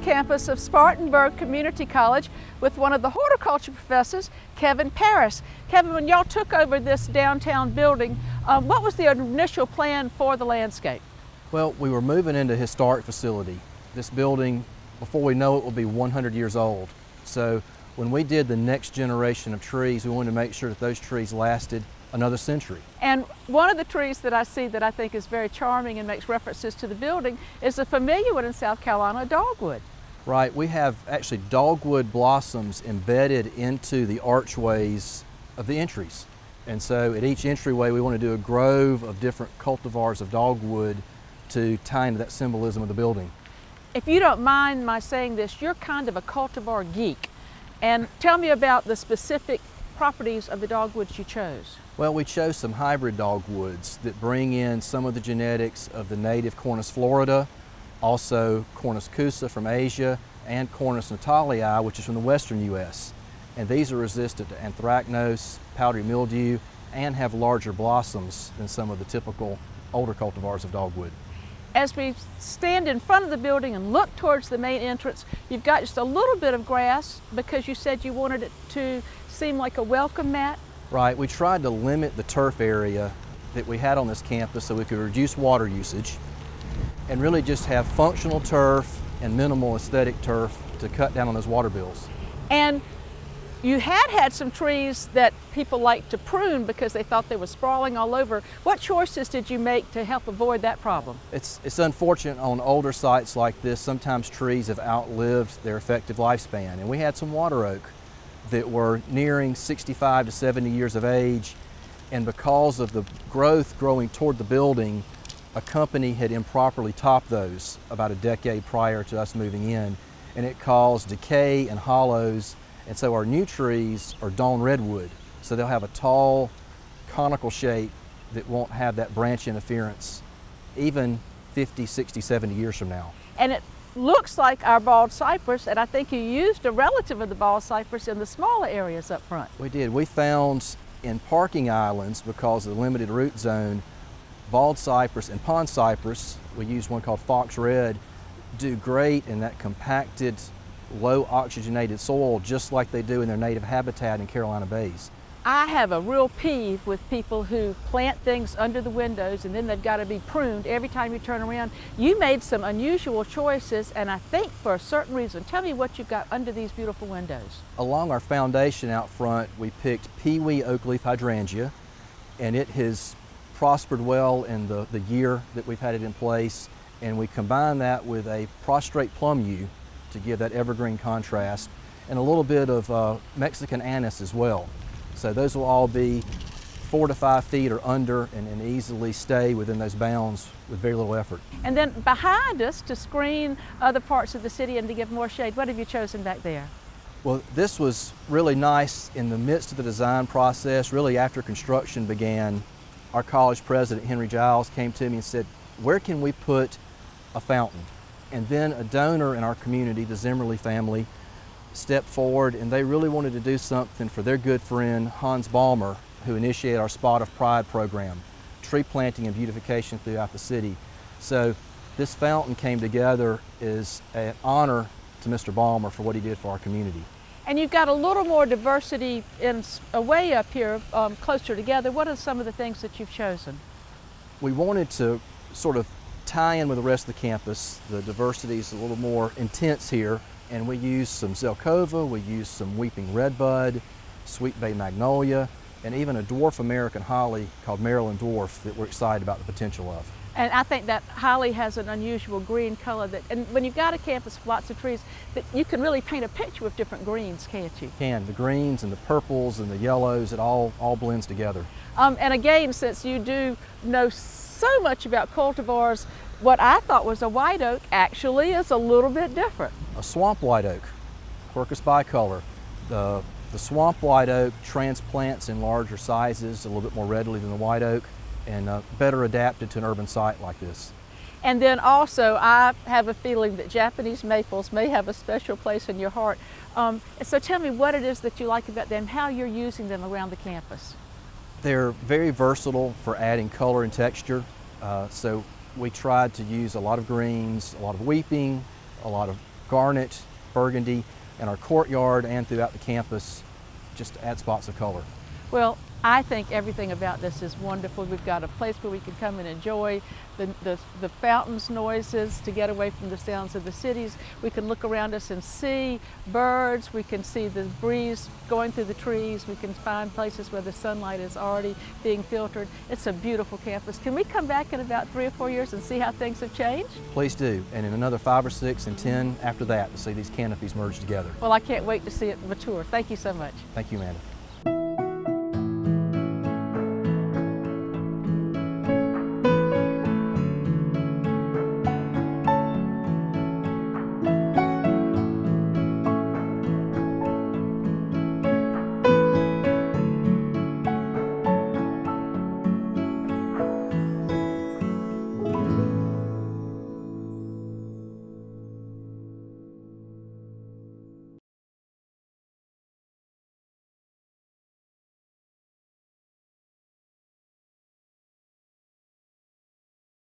campus of Spartanburg Community College with one of the horticulture professors, Kevin Paris. Kevin, when y'all took over this downtown building, what was the initial plan for the landscape? Well, we were moving into a historic facility. This building, before we know it, will be 100 years old. So when we did the next generation of trees, we wanted to make sure that those trees lasted another century. And one of the trees that I see that I think is very charming and makes references to the building is a familiar one in South Carolina, dogwood. Right, we have actually dogwood blossoms embedded into the archways of the entries. And so at each entryway we want to do a grove of different cultivars of dogwood to tie into that symbolism of the building. If you don't mind my saying this, you're kind of a cultivar geek. And tell me about the specific properties of the dogwoods you chose. Well, we chose some hybrid dogwoods that bring in some of the genetics of the native Cornus florida, also Cornus cusa from Asia, and Cornus natalii, which is from the western U.S. And these are resistant to anthracnose, powdery mildew, and have larger blossoms than some of the typical older cultivars of dogwood. As we stand in front of the building and look towards the main entrance, you've got just a little bit of grass because you said you wanted it to seem like a welcome mat. Right, we tried to limit the turf area that we had on this campus so we could reduce water usage and really just have functional turf and minimal aesthetic turf to cut down on those water bills. And you had some trees that people liked to prune because they thought they were sprawling all over. What choices did you make to help avoid that problem? It's unfortunate on older sites like this, sometimes trees have outlived their effective lifespan. And we had some water oak that were nearing 65 to 70 years of age, and because of the growth growing toward the building, a company had improperly topped those about a decade prior to us moving in, and it caused decay and hollows. And so our new trees are dawn redwood, so they'll have a tall conical shape that won't have that branch interference even 50, 60, 70 years from now. And it looks like our bald cypress, and I think you used a relative of the bald cypress in the smaller areas up front. We did. We found in parking islands, because of the limited root zone, bald cypress and pond cypress, we used one called fox red, do great in that compacted, low oxygenated soil just like they do in their native habitat in Carolina bays. I have a real peeve with people who plant things under the windows and then they've got to be pruned every time you turn around. You made some unusual choices, and I think for a certain reason. Tell me what you've got under these beautiful windows. Along our foundation out front, we picked peewee oakleaf hydrangea, and it has prospered well in the year that we've had it in place, and we combine that with a prostrate plum yew to give that evergreen contrast, and a little bit of Mexican anise as well. So those will all be 4 to 5 feet or under and easily stay within those bounds with very little effort. And then behind us, to screen other parts of the city and to give more shade, what have you chosen back there? Well, this was really nice in the midst of the design process. Really after construction began, our college president, Henry Giles, came to me and said, where can we put a fountain? And then a donor in our community, the Zimmerly family, stepped forward, and they really wanted to do something for their good friend Hans Ballmer, who initiated our Spot of Pride program, tree planting and beautification throughout the city. So this fountain came together as an honor to Mr. Ballmer for what he did for our community. And you've got a little more diversity in a way up here, closer together. What are some of the things that you've chosen? We wanted to sort of tie in with the rest of the campus. The diversity is a little more intense here, and we used some zelkova, we used some weeping redbud, sweet bay magnolia, and even a dwarf American holly called Maryland dwarf that we're excited about the potential of. And I think that holly has an unusual green color and when you've got a campus with lots of trees, that you can really paint a picture with different greens, can't you? The greens and the purples and the yellows, it all blends together. And again, since you do know so much about cultivars, what I thought was a white oak actually is a little bit different. A swamp white oak, Quercus bicolor. The swamp white oak transplants in larger sizes a little bit more readily than the white oak, and better adapted to an urban site like this. And then also, I have a feeling that Japanese maples may have a special place in your heart. So tell me what it is that you like about them, how you're using them around the campus. They're very versatile for adding color and texture. So we tried to use a lot of greens, a lot of weeping, a lot of garnet, burgundy, in our courtyard and throughout the campus, just to add spots of color. Well, I think everything about this is wonderful. We've got a place where we can come and enjoy the fountains noises to get away from the sounds of the cities. We can look around us and see birds. We can see the breeze going through the trees. We can find places where the sunlight is already being filtered. It's a beautiful campus. Can we come back in about 3 or 4 years and see how things have changed? Please do, and in another 5 or 6 and 10 after that to see these canopies merge together. Well, I can't wait to see it mature. Thank you so much. Thank you, Amanda.